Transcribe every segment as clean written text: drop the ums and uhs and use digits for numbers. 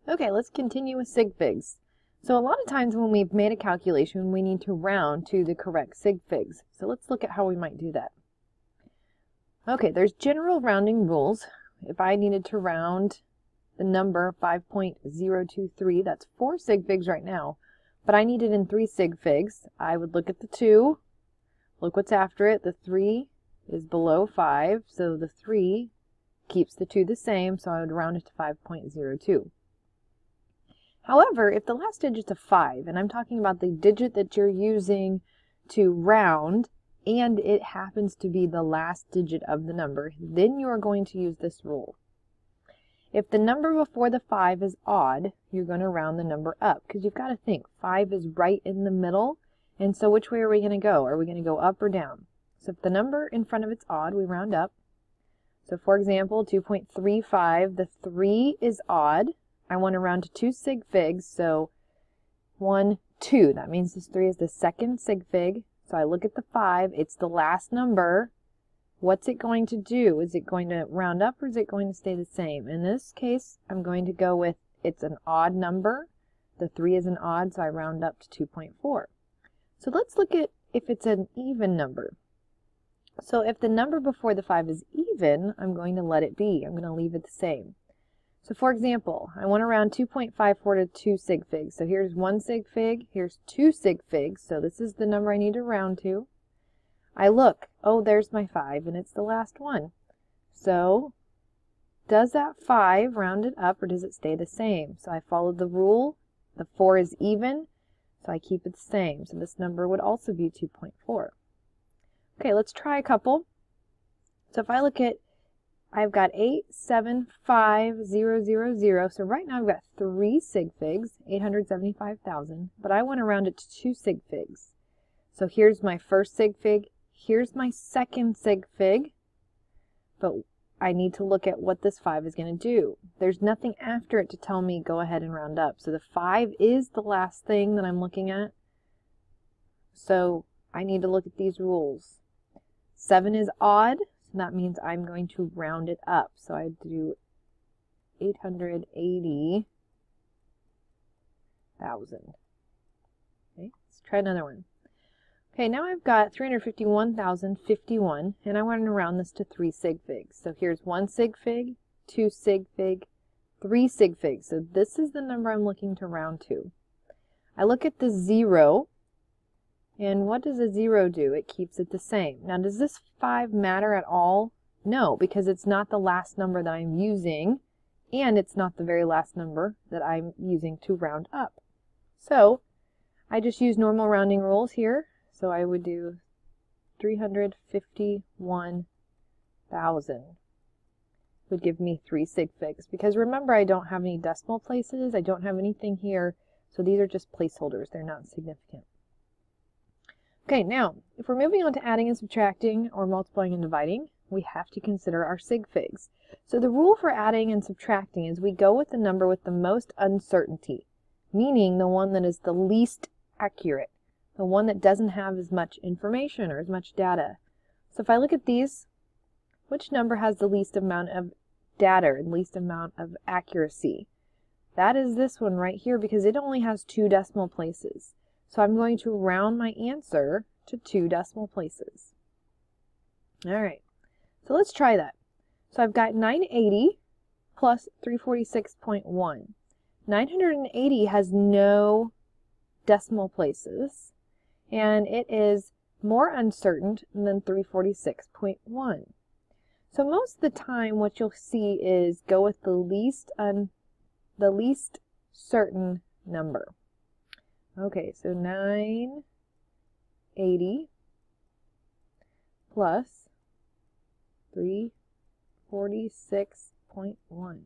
Okay, let's continue with sig figs. So a lot of times when we've made a calculation, we need to round to the correct sig figs. So let's look at how we might do that. Okay, there's general rounding rules. If I needed to round the number 5.023, that's 4 sig figs right now, but I need it in 3 sig figs. I would look at the 2, look what's after it. The 3 is below 5, so the 3 keeps the 2 the same, so I would round it to 5.02. However, if the last digit's a 5, and I'm talking about the digit that you're using to round, and it happens to be the last digit of the number, then you are going to use this rule. If the number before the 5 is odd, you're going to round the number up, because you've got to think 5 is right in the middle, and so which way are we going to go? Are we going to go up or down? So if the number in front of it's odd, we round up. So for example, 2.35, the 3 is odd. I want to round to 2 sig figs, so 1, 2. That means this 3 is the second sig fig. So I look at the 5, it's the last number. What's it going to do? Is it going to round up or is it going to stay the same? In this case, I'm going to go with it's an odd number. The 3 is an odd, so I round up to 2.4. So let's look at if it's an even number. So if the number before the 5 is even, I'm going to let it be. I'm going to leave it the same. So for example, I want to round 2.54 to 2 sig figs. So here's 1 sig fig, here's 2 sig figs. So this is the number I need to round to. I look, oh, there's my 5, and it's the last one. So does that 5 round it up or does it stay the same? So I follow the rule. The 4 is even, so I keep it the same. So this number would also be 2.4. Okay, let's try a couple. So if I look at, I've got 875,000. So right now I've got 3 sig figs, 875,000, but I want to round it to 2 sig figs. So here's my first sig fig, here's my second sig fig, but I need to look at what this 5 is going to do. There's nothing after it to tell me go ahead and round up. So the 5 is the last thing that I'm looking at. So I need to look at these rules. 7 is odd. So that means I'm going to round it up. So I do 880,000. Okay, let's try another one. Okay, now I've got 351,051, and I want to round this to 3 sig figs. So here's 1 sig fig, 2 sig fig, 3 sig figs. So this is the number I'm looking to round to. I look at the 0. And what does a 0 do? It keeps it the same. Now, does this 5 matter at all? No, because it's not the last number that I'm using, and it's not the very last number that I'm using to round up. So, I just use normal rounding rules here. So I would do 351,000 would give me 3 sig figs. Because remember, I don't have any decimal places. I don't have anything here. So these are just placeholders. They're not significant. Okay, now, if we're moving on to adding and subtracting or multiplying and dividing, we have to consider our sig figs. So the rule for adding and subtracting is we go with the number with the most uncertainty, meaning the one that is the least accurate, the one that doesn't have as much information or as much data. So if I look at these, which number has the least amount of data and least amount of accuracy? That is this one right here because it only has 2 decimal places. So I'm going to round my answer to 2 decimal places. All right, so let's try that. So I've got 980 plus 346.1. 980 has no decimal places, and it is more uncertain than 346.1. So most of the time what you'll see is go with the least certain number. Okay, so 980 plus 346.1.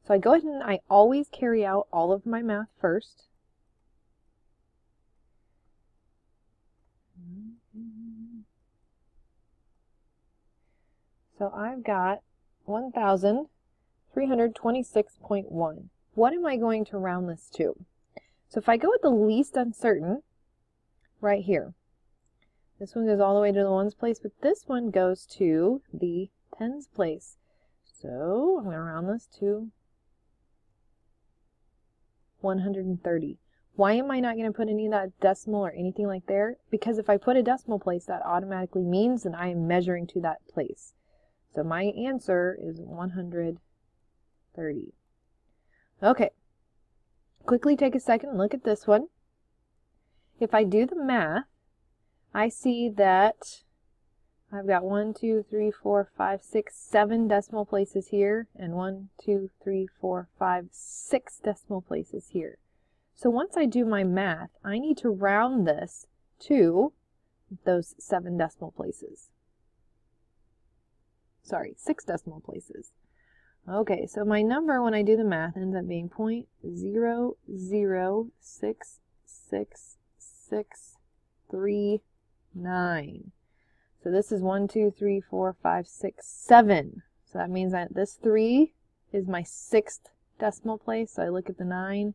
So I go ahead and I always carry out all of my math first. So I've got 1,326.1. What am I going to round this to? So if I go with the least uncertain, right here, this one goes all the way to the ones place, but this one goes to the tens place. So I'm going to round this to 130. Why am I not going to put any of that decimal or anything like there? Because if I put a decimal place, that automatically means that I am measuring to that place. So my answer is 130. Okay, quickly take a second and look at this one. If I do the math, I see that I've got 1, 2, 3, 4, 5, 6, 7 decimal places here, and 1, 2, 3, 4, 5, 6 decimal places here. So once I do my math, I need to round this to those 7 decimal places. Sorry, 6 decimal places. Okay, so my number when I do the math ends up being 0.0666639. So this is 1, 2, 3, 4, 5, 6, 7. So that means that this 3 is my 6th decimal place. So I look at the 9.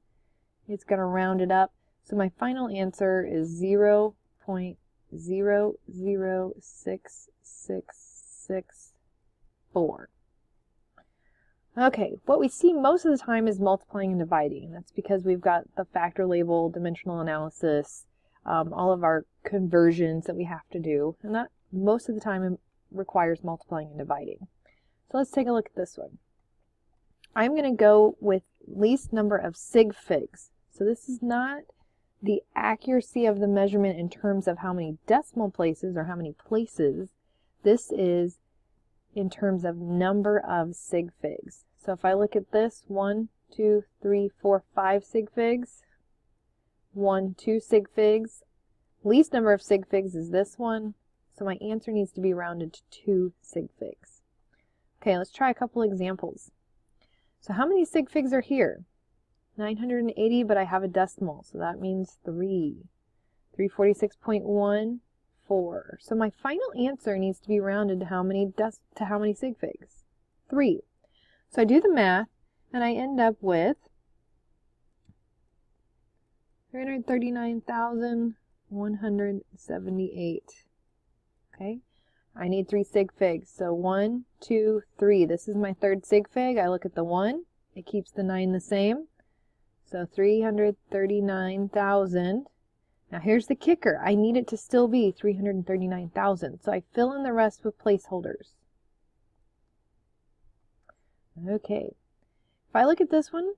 It's going to round it up. So my final answer is 0.0066664. Okay, what we see most of the time is multiplying and dividing. That's because we've got the factor label, dimensional analysis, all of our conversions that we have to do, and that most of the time requires multiplying and dividing. So let's take a look at this one. I'm going to go with least number of sig figs. So this is not the accuracy of the measurement in terms of how many decimal places or how many places. This is in terms of number of sig figs. So if I look at this, 1, 2, 3, 4, 5 sig figs, 1, 2 sig figs. Least number of sig figs is this one. So my answer needs to be rounded to 2 sig figs. Okay, let's try a couple examples. So how many sig figs are here? 980, but I have a decimal, so that means 3. 346.14. So my final answer needs to be rounded to how many sig figs? 3. So I do the math, and I end up with 339,178. Okay, I need 3 sig figs. So 1, 2, 3. This is my 3rd sig fig. I look at the 1. It keeps the 9 the same. So 339,000. Now here's the kicker. I need it to still be 339,000. So I fill in the rest with placeholders. Okay. If I look at this one,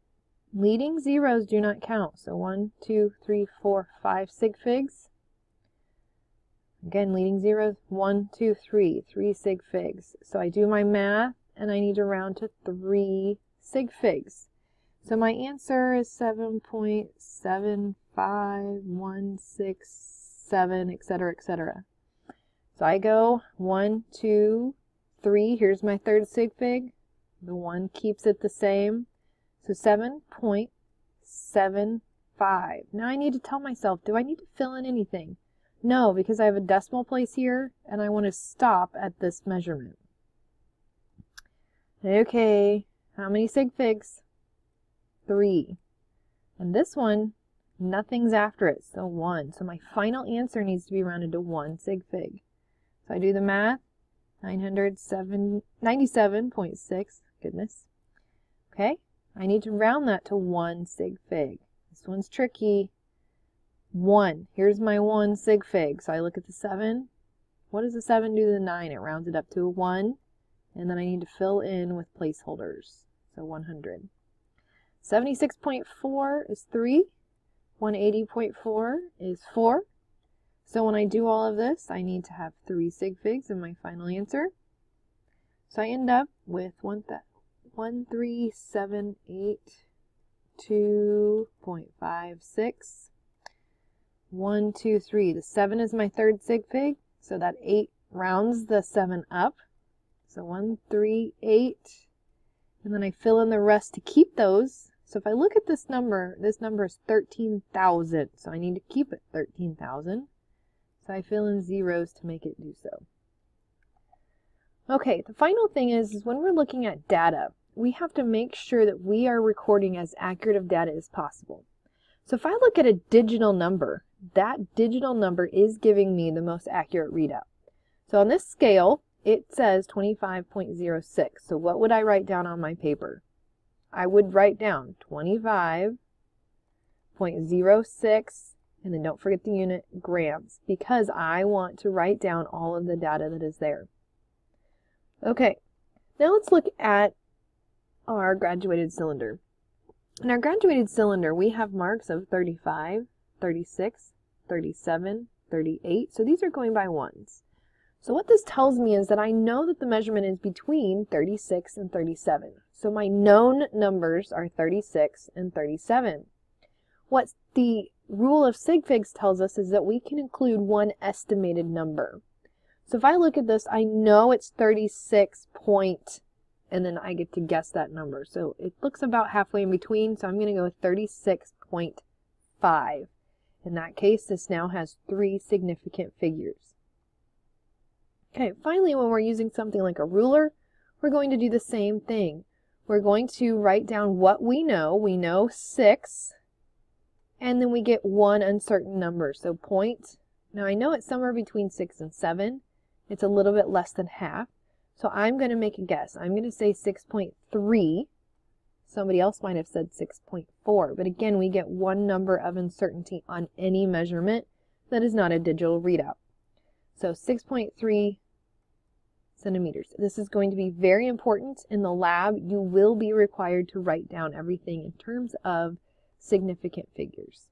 leading zeros do not count. So 1, 2, 3, 4, 5 sig figs. Again, leading zeros, 1, 2, 3, 3 sig figs. So I do my math, and I need to round to 3 sig figs. So my answer is 7.75167, etc., etc. So I go 1, 2, 3. Here's my 3rd sig fig. The 1 keeps it the same. So 7.75. Now I need to tell myself, do I need to fill in anything? No, because I have a decimal place here, and I want to stop at this measurement. Okay, how many sig figs? 3. And this one, nothing's after it, so 1. So my final answer needs to be rounded to 1 sig fig. So I do the math, 997.6, goodness. Okay, I need to round that to 1 sig fig. This one's tricky. 1. Here's my 1 sig fig. So I look at the 7. What does the 7 do to the 9? It rounds it up to a 1. And then I need to fill in with placeholders. So 100. 76.4 is 3. 180.4 is 4. So when I do all of this, I need to have 3 sig figs in my final answer. So I end up with 13782.56. 1, 2, 3. The 7 is my 3rd sig fig, so that 8 rounds the 7 up. So 138, and then I fill in the rest to keep those. So if I look at this number is 13,000, so I need to keep it 13,000. So I fill in zeros to make it do so. Okay, the final thing is when we're looking at data, we have to make sure that we are recording as accurate of data as possible. So if I look at a digital number, that digital number is giving me the most accurate readout. So on this scale, it says 25.06. So what would I write down on my paper? I would write down 25 0.06, and then don't forget the unit, grams, because I want to write down all of the data that is there. Okay, now let's look at our graduated cylinder. In our graduated cylinder, we have marks of 35, 36, 37, 38. So these are going by ones. So what this tells me is that I know that the measurement is between 36 and 37. So my known numbers are 36 and 37. What the rule of sig figs tells us is that we can include one estimated number. So if I look at this, I know it's 36 point, and then I get to guess that number. So it looks about halfway in between, so I'm going to go with 36.5. In that case, this now has 3 significant figures. Okay, finally, when we're using something like a ruler, we're going to do the same thing. We're going to write down what we know. We know 6, and then we get one uncertain number. So point, now I know it's somewhere between 6 and 7. It's a little bit less than half. So I'm going to make a guess. I'm going to say 6.3. Somebody else might have said 6.4. But again, we get one number of uncertainty on any measurement that is not a digital readout. So 6.3 centimeters. This is going to be very important in the lab. You will be required to write down everything in terms of significant figures.